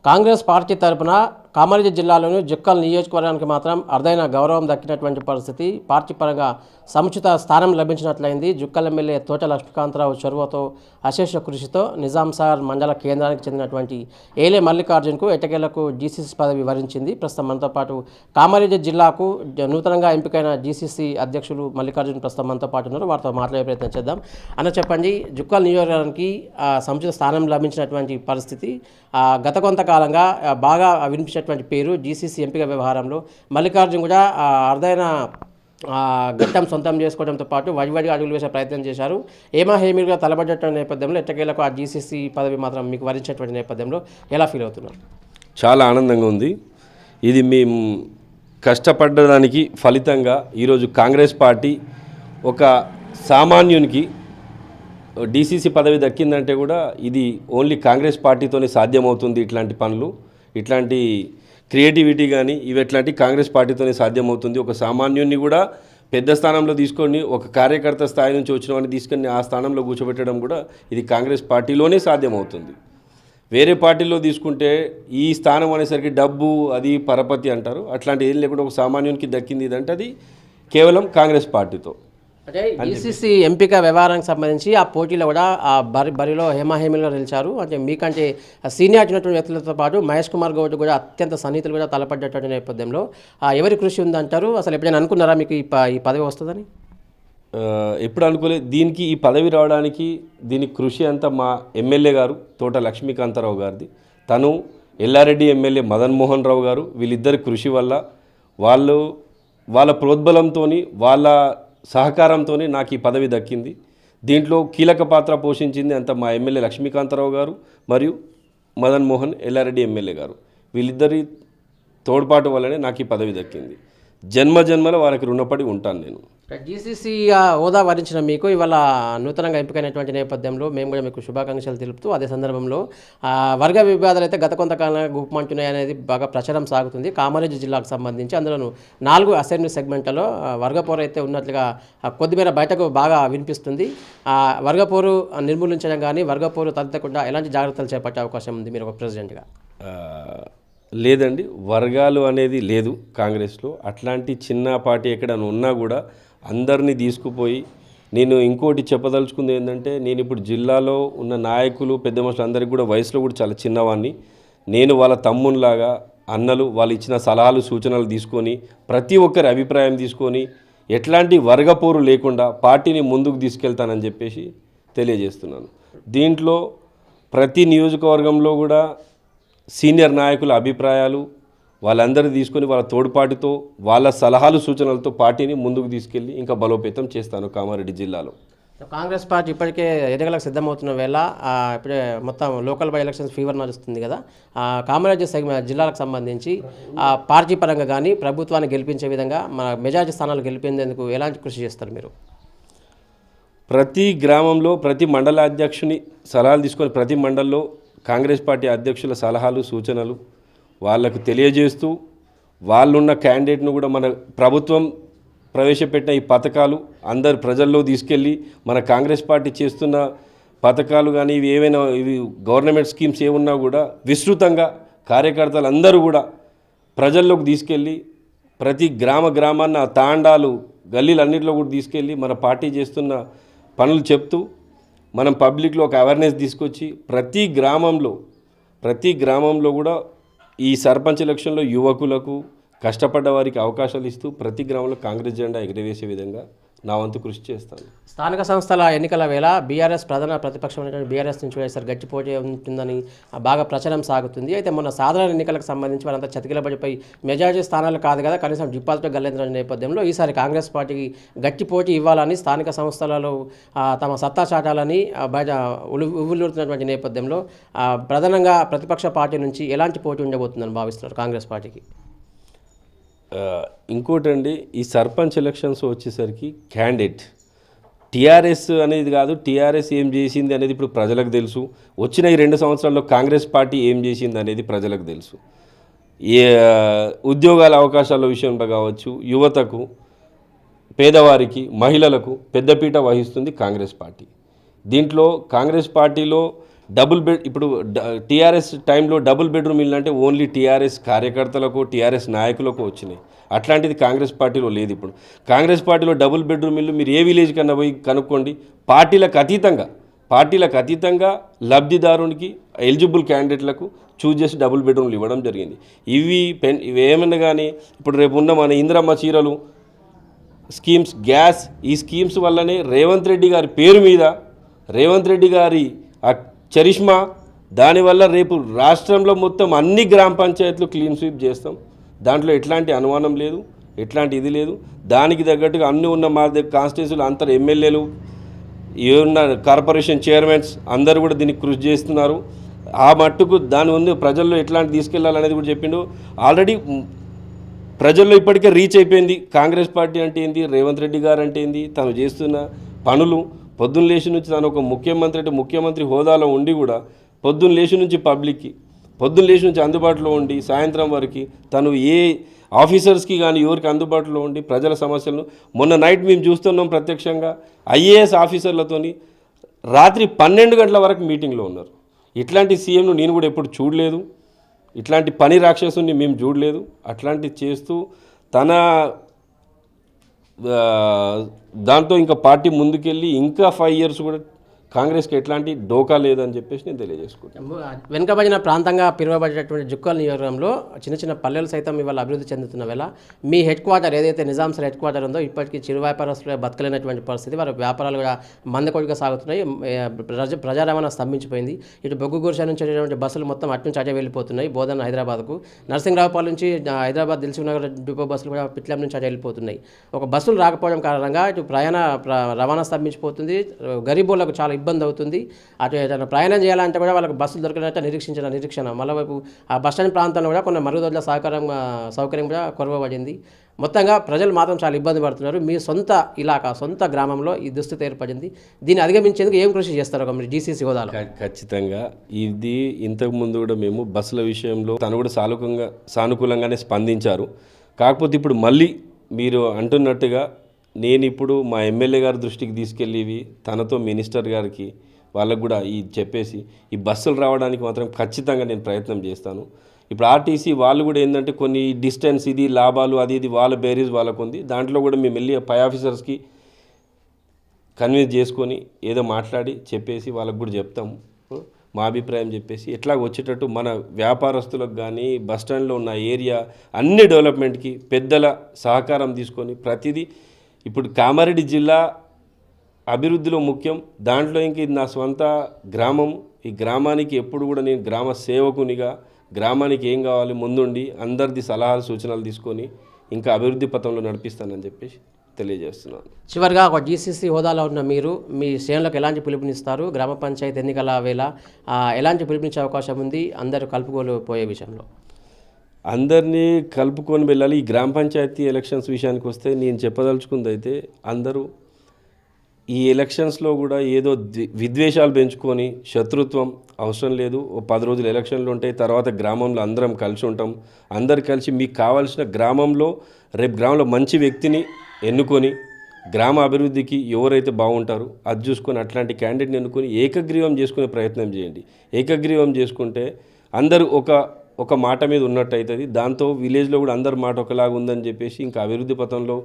Congress party తరపున కామారెడ్డి జిల్లాలోని జుక్కల్ నియోజకవర్గానికి మాత్రం అరుదైన గౌరవం దక్కినటువంటి పరిస్థితి. పార్టీ పరంగా సముచిత స్థానం లభించినట్లయింది. జుక్కల్ ఎమ్మెల్యే తోట లక్ష్మీకాంతరావు చొరవతో అశేష కృషితో నిజాంసాగర్ మండల కేంద్రానికి చెందినటువంటి ఏలే మల్లికార్జున్కు ఎట్టకేలకు జీసీసీ పదవి వరించింది. ప్రస్తుతం మనతో పాటు కామారెడ్డి జిల్లాకు నూతనంగా ఎంపికైన జీసీసీ అధ్యక్షులు మల్లికార్జున్ ప్రస్తుతం మనతో పాటు ఉన్నారు. వారితో మాట్లాడే ప్రయత్నం చేద్దాం. అన్న చెప్పండి, జుక్కల్ నియోజకవర్గానికి సముచిత స్థానం లభించినటువంటి పరిస్థితి గత కొంతకాలంగా బాగా వినిపించేటువంటి పేరు జీసీసీ ఎంపిక వ్యవహారంలో మల్లికార్జున్ కూడా అరుదైన ఘట్టం సొంతం చేసుకోవడంతో పాటు వడివడిగా అడుగులు వేసే ప్రయత్నం చేశారు. హేమీలుగా తలబడ్డటువంటి నేపథ్యంలో ఎట్టకేలకు ఆ జీసీసీ పదవి మాత్రం మీకు వరించేటువంటి నేపథ్యంలో ఎలా ఫీల్ అవుతున్నారు? చాలా ఆనందంగా ఉంది. ఇది మేము కష్టపడడానికి ఫలితంగా ఈరోజు కాంగ్రెస్ పార్టీ ఒక సామాన్యునికి డీసీసీ పదవి దక్కిందంటే కూడా ఇది ఓన్లీ కాంగ్రెస్ పార్టీతోనే సాధ్యమవుతుంది. ఇట్లాంటి పనులు, ఇట్లాంటి క్రియేటివిటీ కానీ ఇవి ఎట్లాంటి కాంగ్రెస్ పార్టీతోనే సాధ్యమవుతుంది. ఒక సామాన్యుని కూడా పెద్ద స్థానంలో తీసుకొని ఒక కార్యకర్త స్థాయి నుంచి వచ్చిన వాడిని తీసుకొని ఆ స్థానంలో కూర్చోబెట్టడం కూడా ఇది కాంగ్రెస్ పార్టీలోనే సాధ్యమవుతుంది. వేరే పార్టీలో తీసుకుంటే ఈ స్థానం అనేసరికి డబ్బు అది పరపతి అంటారు. అట్లాంటి ఏం లేకుండా ఒక సామాన్యునికి దక్కింది ఇదంటే అది కేవలం కాంగ్రెస్ పార్టీతో. అంటే ఈసీసీ ఎంపిక వ్యవహారానికి సంబంధించి ఆ పోటీలో కూడా ఆ బరిలో హేమీలుగా నిలిచారు. అంటే మీకంటే సీనియర్ ఉన్నటువంటి వ్యక్తులతో పాటు మహేష్ కుమార్ గౌడ్ కూడా అత్యంత సన్నిహితులు కూడా తలపడ్డటువంటి నేపథ్యంలో ఎవరి కృషి ఉందంటారు? అసలు ఎప్పుడైనా అనుకున్నారా మీకు ఈ పదవి వస్తుందని? ఎప్పుడు అనుకోలేదు. దీనికి ఈ పదవి రావడానికి దీనికి కృషి అంతా మా ఎమ్మెల్యే గారు తోట లక్ష్మీకాంతరావు గారిది. తను ఎల్లారెడ్డి ఎమ్మెల్యే మదన్ మోహన్ రావు గారు వీళ్ళిద్దరి కృషి వల్ల వాళ్ళ ప్రోద్బలంతో వాళ్ళ సహకారంతో నాకు ఈ పదవి దక్కింది. దీంట్లో కీలక పాత్ర పోషించింది అంత మా ఎమ్మెల్యే లక్ష్మీకాంతరావు గారు మరియు మదన్ మోహన్ ఎల్లారెడ్డి ఎమ్మెల్యే గారు. వీళ్ళిద్దరి తోడ్పాటు వల్లనే నాకు ఈ పదవి దక్కింది. జన్మలో వారికి రుణపడి ఉంటాను నేను. జీసీసీ హోదా వరించిన మీకు ఇవాళ నూతనంగా ఎంపికైనటువంటి నేపథ్యంలో మేము కూడా మీకు శుభాకాంక్షలు తెలుపుతూ అదే సందర్భంలో వర్గ విభేదాలు అయితే గత కొంతకాలంగా గుప్పమంటున్నాయి అనేది బాగా ప్రచారం సాగుతుంది కామారెడ్డి జిల్లాకు సంబంధించి. అందులోనూ 4 అసెంబ్లీ సెగ్మెంట్లలో వర్గపోరు అయితే ఉన్నట్లుగా కొద్దిమేర బయటకు బాగా వినిపిస్తుంది. వర్గపోరు నిర్మూలించడం కానీ వర్గపోరు తలెత్తకుండా ఎలాంటి జాగ్రత్తలు చేపట్టే అవకాశం ఉంది మీరు ఒక ప్రెసిడెంట్గా? లేదండి, వర్గాలు అనేది లేదు కాంగ్రెస్లో. అట్లాంటి చిన్న పార్టీ ఎక్కడైనా ఉన్నా కూడా అందరినీ తీసుకుపోయి నేను ఇంకోటి చెప్పదలుచుకుంది ఏంటంటే, నేను ఇప్పుడు జిల్లాలో ఉన్న నాయకులు పెద్ద మనుషులు అందరికీ కూడా వయసులో కూడా చాలా చిన్నవాడిని. నేను వాళ్ళ తమ్మునిలాగా అన్నలు వాళ్ళు ఇచ్చిన సలహాలు సూచనలు తీసుకొని ప్రతి ఒక్కరి అభిప్రాయం తీసుకొని ఎట్లాంటి వర్గపోరు లేకుండా పార్టీని ముందుకు తీసుకెళ్తానని చెప్పేసి తెలియజేస్తున్నాను. దీంట్లో ప్రతి నియోజకవర్గంలో కూడా సీనియర్ నాయకుల అభిప్రాయాలు వాళ్ళందరూ తీసుకొని వాళ్ళ తోడ్పాటుతో వాళ్ళ సలహాలు సూచనలతో పార్టీని ముందుకు తీసుకెళ్ళి ఇంకా బలోపేతం చేస్తాను కామారెడ్డి జిల్లాలో. కాంగ్రెస్ పార్టీ ఇప్పటికే ఎన్నికలకు సిద్ధమవుతున్న వేళ ఇప్పుడే మొత్తం లోకల్ బై ఎలక్షన్స్ ఫీవర్ నడుస్తుంది కదా. కామారెడ్డి జిల్లాలకు సంబంధించి పార్టీ పరంగా కానీ ప్రభుత్వాన్ని గెలిపించే విధంగా మన మెజారిటీ స్థానాలు గెలిపేందుకు ఎలాంటి కృషి చేస్తారు మీరు? ప్రతి గ్రామంలో ప్రతి మండల అధ్యక్షుని సలహాలు తీసుకొని ప్రతి మండలంలో కాంగ్రెస్ పార్టీ అధ్యక్షుల సలహాలు సూచనలు వాళ్ళకు తెలియజేస్తూ వాళ్ళున్న క్యాండిడేట్ను కూడా మన ప్రభుత్వం ప్రవేశపెట్టిన ఈ పథకాలు అందరు ప్రజల్లో తీసుకెళ్ళి మన కాంగ్రెస్ పార్టీ చేస్తున్న పథకాలు కానీ ఇవి ఏవైనా ఇవి గవర్నమెంట్ స్కీమ్స్ ఏమున్నా కూడా విస్తృతంగా కార్యకర్తలు అందరూ కూడా ప్రజల్లోకి తీసుకెళ్ళి ప్రతి గ్రామాన్న తాండాలు గల్లీలన్నింటిలో కూడా తీసుకెళ్ళి మన పార్టీ చేస్తున్న పనులు చెప్తూ మనం పబ్లిక్లో ఒక అవేర్నెస్ తీసుకొచ్చి ప్రతి గ్రామంలో కూడా ఈ సర్పంచ్ ఎలక్షన్లో యువకులకు కష్టపడ్డ వారికి అవకాశాలు ఇస్తూ ప్రతి గ్రామంలో కాంగ్రెస్ జెండా ఎగరవేసే విధంగా నా వంతు కృషి చేస్తాను. స్థానిక సంస్థల ఎన్నికల వేళ బీఆర్ఎస్ ప్రధాన ప్రతిపక్షమైనటువంటి బీఆర్ఎస్ నుంచి వేస్తారు గట్టి పోటీ ఉంటుందని బాగా ప్రచారం సాగుతుంది. అయితే మొన్న సాధారణ ఎన్నికలకు సంబంధించి వాళ్ళంతా చతికిలబడిపోయి మెజారిటీ స్థానాలు కాదు కదా కనీసం డిపాజిట్ గల్లేంద్ర నేపథ్యంలో ఈసారి కాంగ్రెస్ పార్టీకి గట్టి పోటీ ఇవ్వాలని స్థానిక సంస్థలలో తమ సత్తా చాటాలని బయట ఉవ్వులుతున్నటువంటి నేపథ్యంలో ప్రధానంగా ప్రతిపక్ష పార్టీ నుంచి ఎలాంటి పోటీ ఉండబోతుందని భావిస్తున్నారు కాంగ్రెస్ పార్టీకి? ఇంకోటండి, ఈ సర్పంచ్ ఎలక్షన్స్ వచ్చేసరికి క్యాండిడేట్ టీఆర్ఎస్ అనేది కాదు, టీఆర్ఎస్ ఏం చేసింది అనేది ఇప్పుడు ప్రజలకు తెలుసు. వచ్చిన ఈ 2 సంవత్సరాల్లో కాంగ్రెస్ పార్టీ ఏం చేసింది అనేది ప్రజలకు తెలుసు. ఉద్యోగాల అవకాశాల విషయంలో కావచ్చు, యువతకు, పేదవారికి, మహిళలకు పెద్దపీట వహిస్తుంది కాంగ్రెస్ పార్టీ. దీంట్లో కాంగ్రెస్ పార్టీలో డబుల్ బెడ్ ఇప్పుడు టీఆర్ఎస్ టైంలో డబుల్ బెడ్రూమ్ ఇల్లు అంటే ఓన్లీ టీఆర్ఎస్ కార్యకర్తలకు టీఆర్ఎస్ నాయకులకు వచ్చినాయి. అట్లాంటిది కాంగ్రెస్ పార్టీలో లేదు. ఇప్పుడు కాంగ్రెస్ పార్టీలో డబుల్ బెడ్రూమ్ ఇల్లు మీరు ఏ విలేజ్ కన్నా పోయి కనుక్కోండి, పార్టీలకు అతీతంగా లబ్ధిదారునికి ఎలిజిబుల్ క్యాండిడేట్లకు చూజ్ చేసి డబుల్ బెడ్రూమ్లు ఇవ్వడం జరిగింది. ఇవి ఏమన్నా కానీ ఇప్పుడు రేపు ఉన్న మన ఇందిరమ్మ చీరలు స్కీమ్స్, గ్యాస్, ఈ స్కీమ్స్ వల్లనే రేవంత్ రెడ్డి గారి పేరు మీద రేవంత్ రెడ్డి గారి ఆ చరిష్మా, దానివల్ల రేపు రాష్ట్రంలో మొత్తం అన్ని గ్రామ పంచాయతీలు క్లీన్ స్వీప్ చేస్తాం. దాంట్లో ఎట్లాంటి అనుమానం లేదు, ఎట్లాంటి ఇది లేదు. దానికి తగ్గట్టుగా అన్నీ ఉన్న మా దగ్గర కాన్స్టిట్యూన్సీలు అంతా ఎమ్మెల్యేలు, ఏమన్నా కార్పొరేషన్ చైర్మన్స్ అందరూ కూడా దీనికి కృషి చేస్తున్నారు. ఆ మట్టుకు దాని ఉంది ప్రజల్లో ఎట్లాంటి తీసుకెళ్లాలనేది కూడా చెప్పిండు. ఆల్రెడీ ప్రజల్లో ఇప్పటికే రీచ్ అయిపోయింది కాంగ్రెస్ పార్టీ అంటే ఏంది, రేవంత్ రెడ్డి గారు అంటే ఏంది, తను చేస్తున్న పనులు. పొద్దున్న లేచి నుంచి తను ఒక ముఖ్యమంత్రి హోదాలో ఉండి కూడా పొద్దున్న లేచి నుంచి పబ్లిక్కి, పొద్దున్న లేచి నుంచి అందుబాటులో ఉండి సాయంత్రం వరకు తను ఏ ఆఫీసర్స్కి కానీ ఎవరికి అందుబాటులో ఉండి ప్రజల సమస్యలను, మొన్న నైట్ మేము చూస్తున్నాం ప్రత్యక్షంగా ఐఏఎస్ ఆఫీసర్లతోని రాత్రి 12 గంటల వరకు మీటింగ్లో ఉన్నారు. ఇట్లాంటి సీఎంను నేను కూడా ఎప్పుడు చూడలేదు, ఇట్లాంటి పని రాక్షసుని మేము చూడలేదు. అట్లాంటి చేస్తూ తన దాంతో ఇంకా పార్టీ ముందుకెళ్ళి ఇంకా 5 years కూడా కాంగ్రెస్కి ఎట్లాంటి డోకా లేదని చెప్పేసి నేను తెలియజేసుకుంటాను. వెనుకబడిన ప్రాంతంగా పిలువబడేటటువంటి జుక్కల్ నియోజకవర్గంలో చిన్న చిన్న పల్లెలు సైతం ఇవాళ అభివృద్ధి చెందుతున్న వేళ మీ హెడ్ క్వార్టర్ ఏదైతే నిజాం సార్ హెడ్ క్వార్టర్ ఉందో ఇప్పటికీ చిరు వ్యాపారస్తులు బతకలేనటువంటి పరిస్థితి. వారి వ్యాపారాలు కూడా మందకొడిగా సాగుతున్నాయి. ప్రజా రవాణా స్తంభించిపోయింది. ఇటు బొగ్గు గురిసా నుంచి వచ్చేటువంటి బస్సులు మొత్తం అటు నుంచి అటే వెళ్ళిపోతున్నాయి బోధన హైదరాబాద్కు. నరసింహరావుపాల్ నుంచి హైదరాబాద్ దిల్సుఖ్నగర్ డిపో బస్సులు కూడా పిట్లం నుంచి అటే వెళ్ళిపోతున్నాయి. ఒక బస్సులు రాకపోవడం కారణంగా ఇటు రవాణా స్తంభించిపోతుంది. గరీబులకు చాలా ఇబ్బంది అవుతుంది. అటు ఏదైనా ప్రయాణం చేయాలంటే కూడా వాళ్ళకి బస్సులు దొరికినట్టు నిరీక్షణ మళ్ళీ వైపు ఆ బస్టాండ్ ప్రాంతంలో కూడా కొన్ని మరుగుదొడ్ల సౌకర్యం కూడా కొరవబడింది. మొత్తంగా ప్రజలు మాత్రం చాలా ఇబ్బంది పడుతున్నారు. మీ సొంత గ్రామంలో ఈ దుస్థితి ఏర్పడింది. దీన్ని అధిగమించేందుకు ఏం కృషి చేస్తారు మీరు జీసీసీ హోదాలో? ఖచ్చితంగా ఇది ఇంతకుముందు కూడా మేము బస్సుల విషయంలో తను కూడా సానుకూలంగానే స్పందించారు. కాకపోతే ఇప్పుడు మళ్ళీ మీరు అంటున్నట్టుగా నేను ఇప్పుడు మా ఎమ్మెల్యే గారి దృష్టికి తీసుకెళ్ళి తనతో మినిస్టర్ గారికి వాళ్ళకు కూడా చెప్పేసి ఈ బస్సులు రావడానికి మాత్రం ఖచ్చితంగా నేను ప్రయత్నం చేస్తాను. ఇప్పుడు ఆర్టీసీ వాళ్ళు కూడా ఏంటంటే కొన్ని డిస్టెన్స్ ఇది లాభాలు అది ఇది వాళ్ళ బేరీజ్ వాళ్ళకు ఉంది. దాంట్లో కూడా మేము వెళ్ళి పై ఆఫీసర్స్కి కన్విన్స్ చేసుకొని ఏదో మాట్లాడి చెప్పేసి వాళ్ళకు కూడా చెప్తాము మా అభిప్రాయం చెప్పేసి ఎట్లా వచ్చేటట్టు మన వ్యాపారస్తులకు కానీ బస్టాండ్లో ఉన్న ఏరియా అన్ని డెవలప్మెంట్కి పెద్దల సహకారం తీసుకొని ప్రతిదీ ఇప్పుడు కామారెడ్డి జిల్లా అభివృద్ధిలో ముఖ్యం. దాంట్లో ఇంక ఇది నా స్వంత గ్రామం. ఈ గ్రామానికి ఎప్పుడు కూడా నేను గ్రామ సేవకునిగా గ్రామానికి ఏం కావాలి ముందుండి అందరిది సలహాలు సూచనలు తీసుకొని ఇంకా అభివృద్ధి పథంలో నడిపిస్తానని చెప్పేసి తెలియజేస్తున్నాను. చివరిగా ఒక జీసీసీ హోదాలో ఉన్న మీరు మీ శ్రేణులకు ఎలాంటి పిలుపునిస్తారు? గ్రామ పంచాయతీ ఎన్నికల వేళ ఎలాంటి పిలుపునిచ్చే అవకాశం ఉంది అందరూ కలుపుకోలేకపోయే విషయంలో? అందరినీ కలుపుకొని వెళ్ళాలి. ఈ గ్రామ పంచాయతీ ఎలక్షన్స్ విషయానికి వస్తే నేను చెప్పదలుచుకుంది అయితే అందరూ ఈ ఎలక్షన్స్లో కూడా ఏదో విద్వేషాలు పెంచుకొని శత్రుత్వం అవసరం లేదు. 10 రోజులు ఎలక్షన్లు ఉంటాయి, తర్వాత గ్రామంలో అందరం కలిసి ఉంటాం. అందరు కలిసి మీకు కావాల్సిన గ్రామంలో రేపు గ్రామంలో మంచి వ్యక్తిని ఎన్నుకొని గ్రామ అభివృద్ధికి ఎవరైతే బాగుంటారో అది చూసుకొని అట్లాంటి క్యాండిడేట్ని ఎన్నుకొని ఏకగ్రీవం చేసుకునే ప్రయత్నం చేయండి. ఏకగ్రీవం చేసుకుంటే అందరూ ఒక మాట మీద ఉన్నట్టు అవుతుంది. దాంతో విలేజ్లో కూడా అందరి మాట ఒకలాగా ఉందని చెప్పేసి ఇంకా అభివృద్ధి పథంలో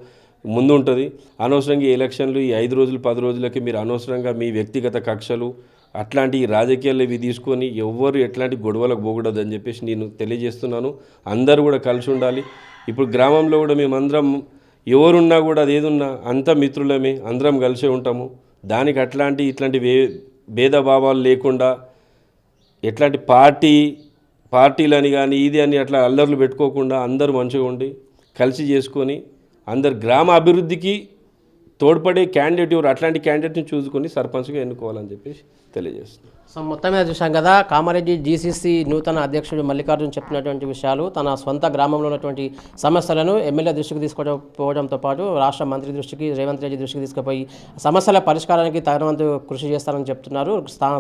ముందు ఉంటుంది. అనవసరంగా ఈ ఎలక్షన్లు ఈ 5 రోజులు 10 రోజులకి మీరు అనవసరంగా మీ వ్యక్తిగత కక్షలు అట్లాంటి రాజకీయాలు ఇవి తీసుకొని ఎవ్వరు ఎట్లాంటి గొడవలకు పోకూడదు అని చెప్పేసి నేను తెలియజేస్తున్నాను. అందరూ కూడా కలిసి ఉండాలి. ఇప్పుడు గ్రామంలో కూడా మేమందరం ఎవరున్నా కూడా అదేదున్నా అంతా మిత్రులమే, అందరం కలిసే ఉంటాము. దానికి ఇట్లాంటి భేదభావాలు లేకుండా ఎట్లాంటి పార్టీలని కానీ ఇది అని అట్లా అల్లర్లు పెట్టుకోకుండా అందరూ మంచిగా ఉండి కలిసి చేసుకొని అందరు గ్రామ అభివృద్ధికి తోడ్పడే క్యాండిడేట్ ఎవరు అట్లాంటి క్యాండిడేట్ని చూసుకొని సర్పంచ్గా ఎన్నుకోవాలని చెప్పేసి తెలియజేస్తున్నాను. సో మొత్తం మీద చూసాం కదా, కామారెడ్డి జీసీసీ నూతన అధ్యక్షుడు మల్లికార్జున్ చెప్పినటువంటి విషయాలు, తన సొంత గ్రామంలో ఉన్నటువంటి సమస్యలను ఎమ్మెల్యే దృష్టికి తీసుకుపోవడంతో పాటు రాష్ట్ర మంత్రి దృష్టికి, రేవంత్ రెడ్డి దృష్టికి తీసుకుపోయి సమస్యల పరిష్కారానికి తగినంత కృషి చేస్తారని చెప్తున్నారు.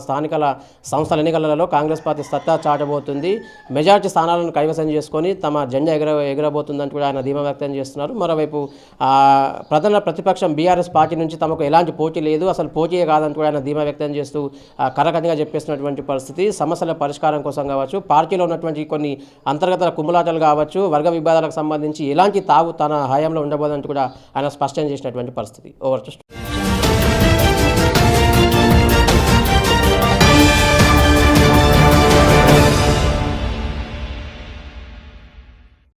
స్థానిక సంస్థల ఎన్నికలలో కాంగ్రెస్ పార్టీ సత్తా చాటబోతుంది, మెజార్టీ స్థానాలను కైవసం చేసుకొని తమ జెండా ఎగరబోతుందని కూడా ఆయన ధీమా వ్యక్తం చేస్తున్నారు. మరోవైపు ప్రధాన ప్రతిపక్షం బీఆర్ టీఆర్ఎస్ పార్టీ నుంచి తమకు ఎలాంటి పోటీ లేదు, అసలు పోటీయే కాదని కూడా ఆయన ధీమా వ్యక్తం చేస్తూ కరకటిగా చెప్పేసినటువంటి పరిస్థితి. సమస్యల పరిష్కారం కోసం కావచ్చు, పార్టీలో ఉన్నటువంటి కొన్ని అంతర్గత కుమ్ములాటలు కావచ్చు, వర్గ విభేదాలకు సంబంధించి ఎలాంటి తావు తన హయాంలో ఉండబోదంటూ కూడా ఆయన స్పష్టం చేసినటువంటి పరిస్థితి. Over to